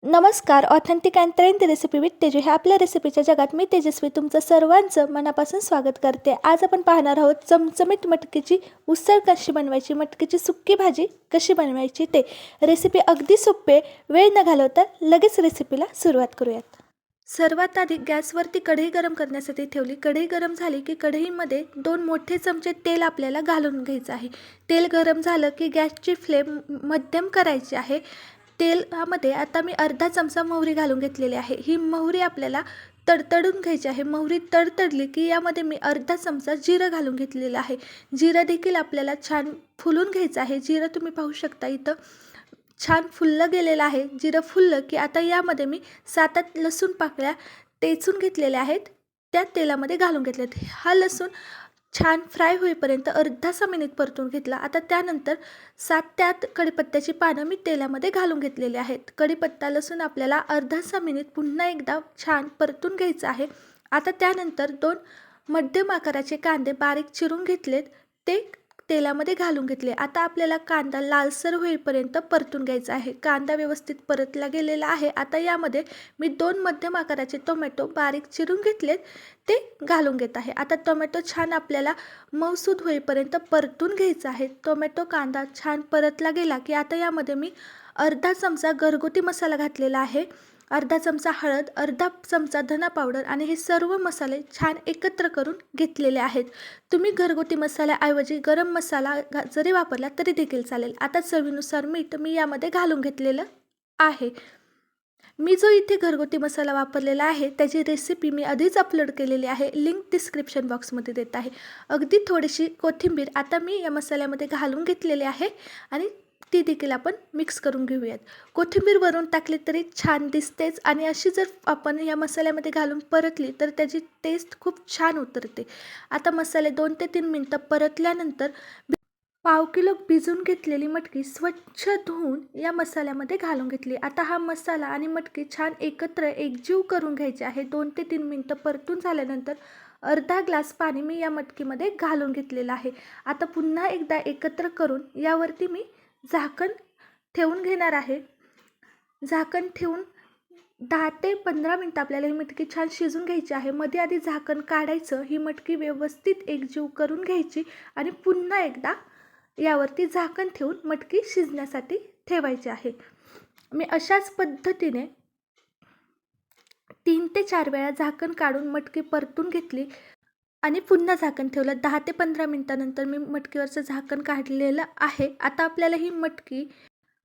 नमस्कार. Authentic and trendy recipe with Teju ह्या आपल्या रेसिपीच्या जगात मी तेजस्वी तुमचं सर्वांचं मनापासून स्वागत करते. आज आपण पाहणार आहोत चमचमीत मटकीची उसळ कशी बनवायची, मटकीची सुक्की भाजी कशी बनवायची ते. रेसिपी अगदी सोपे, वेळ न घालवता लगेच रेसिपीला सुरुवात करूयात. सर्वात आधी गॅसवरती कढई गरम करण्यासाठी ठेवली. कढई गरम झाली की कढईमध्ये 2 मोठे चमचे तेल आपल्याला घालून घ्यायचं आहे. तेल गरम झालं की गॅसची फ्लेम मध्यम करायची आहे. तेलामध्ये आता मी अर्धा चमचा मोहरी घालून घेतलेली आहे. ही मोहरी आपल्याला तडतडून घ्यायची आहे. मोहरी तडतडली की यामध्ये मी अर्धा चमचा जिरं घालून घेतलेलं आहे. जिरं देखील आपल्याला छान फुलून घ्यायचं आहे. जिरं तुम्ही पाहू शकता इथं छान फुललं गेलेलं आहे. जिरं फुललं की आता यामध्ये मी 7-8 लसूण पाकळ्या टेचून घेतलेल्या आहेत, त्या तेलामध्ये घालून घेतल्यात. हा लसूण छान फ्राय होईपर्यंत अर्धासा मिनिट परतून घेतला. आता त्यानंतर 7 ते 8 कढीपत्त्याची पानं मी तेलामध्ये घालून घेतलेली आहेत. कढीपत्ता लसूण आपल्याला अर्धासा मिनिट पुन्हा एकदा छान परतून घ्यायचं आहे. आता त्यानंतर 2 मध्यम आकाराचे कांदे बारीक चिरून घेतलेत, ते तेलामध्ये घालून घेतले. आता आपल्याला कांदा लालसर होईपर्यंत परतून घ्यायचा आहे. कांदा व्यवस्थित परतला गेलेला आहे. आता यामध्ये मी 2 मध्यम आकाराचे टोमॅटो बारीक चिरून घेतलेत, ते घालून घेत आहे. आता टोमॅटो छान आपल्याला मऊसूद होईपर्यंत परतून घ्यायचा आहे. टोमॅटो कांदा छान परतला गेला की आता यामध्ये मी अर्धा चमचा घरगुती मसाला घातलेला आहे. अर्धा चमचा हळद, अर्धा चमचा धना पावडर आणि हे सर्व मसाले छान एकत्र करून घेतलेले आहेत. तुम्ही घरगुती मसाल्याऐवजी गरम मसाला जरी वापरला तरी देखील चालेल. आता चवीनुसार मीठ मी यामध्ये घालून घेतलेलं आहे. मी जो इथे घरगुती मसाला वापरलेला आहे त्याची रेसिपी मी आधीच अपलोड केलेली आहे, लिंक डिस्क्रिप्शन बॉक्समध्ये देत आहे. अगदी थोडीशी कोथिंबीर आता मी या मसाल्यामध्ये घालून घेतलेली आहे आणि ती देखील आपण मिक्स करून घेऊयात. कोथिंबीर वरून टाकली तरी छान दिसतेच आणि अशी जर आपण या मसाल्यामध्ये घालून परतली तर त्याची टेस्ट खूप छान उतरते. आता मसाले 2 ते 3 मिनटं परतल्यानंतर पाव किलो भिजून घेतलेली मटकी स्वच्छ धुवून या मसाल्यामध्ये घालून घेतली. आता हा मसाला आणि मटकी छान एकत्र एकजीव करून घ्यायचे आहे. 2 ते 3 मिनटं परतून झाल्यानंतर अर्धा ग्लास पाणी मी या मटकीमध्ये घालून घेतलेलं आहे. आता पुन्हा एकदा एकत्र करून यावरती मी झाकण ठेवून घेणार आहे. झाकण ठेवून 10 ते 15 मिनटं आपल्याला ही मटकी छान शिजून घ्यायची आहे. मध्ये आधी झाकण काढायचं, ही मटकी व्यवस्थित एकजीव करून घ्यायची आणि पुन्हा एकदा यावरती झाकण ठेवून मटकी शिजण्यासाठी ठेवायची आहे. मी अशाच पद्धतीने 3 ते 4 वेळा झाकण काढून मटकी परतून घेतली आणि पुन्हा झाकण ठेवलं. 10 ते 15 मिनटानंतर मी मटकीवरचं झाकण काढलेलं आहे. आता आपल्याला ही मटकी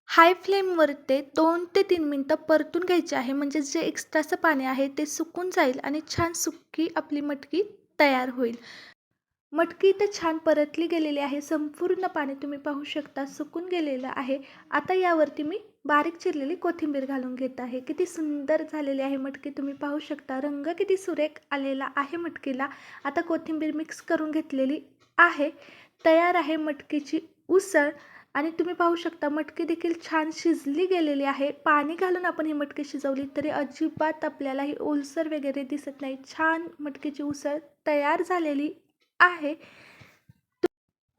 हाय फ्लेमवर ते 2 ते 3 मिनटं परतून घ्यायची आहे. म्हणजे जे एक्स्ट्राचं पाणी आहे ते सुकून जाईल आणि छान सुक्की आपली मटकी तयार होईल. मटकी इथे छान परतली गेलेली आहे. संपूर्ण पाणी तुम्ही पाहू शकता सुकून गेलेलं आहे. आता यावरती मी बारीक चिरलेली कोथिंबीर घालून घेत आहे. किती सुंदर झालेली आहे मटकी, तुम्ही पाहू शकता. रंग किती सुरेख आलेला आहे मटकीला. आता कोथिंबीर मिक्स करून घेतलेली आहे. तयार आहे मटकीची उसळ आणि तुम्ही पाहू शकता मटकी देखील छान शिजली गेलेली आहे. पाणी घालून आपण ही मटकी शिजवली तरी अजिबात आपल्याला ही ओलसर वगैरे दिसत नाही. छान मटकीची उसळ तयार झालेली आहे.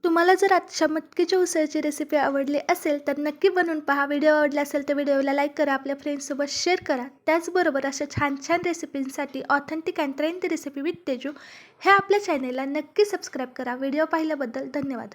तुम्हाला जर आजच्या मटकीच्या उसळची रेसिपी आवडली असेल तर नक्की बनवून पहा. व्हिडिओ आवडला असेल तर व्हिडिओला लाईक करा, आपल्या फ्रेंड्ससोबत शेअर करा. त्याचबरोबर अशा छान छान रेसिपींसाठी authentic and trendy recipe with Teju ह्या आपल्या चॅनेलला नक्की सबस्क्राईब करा. व्हिडिओ पाहिल्याबद्दल धन्यवाद.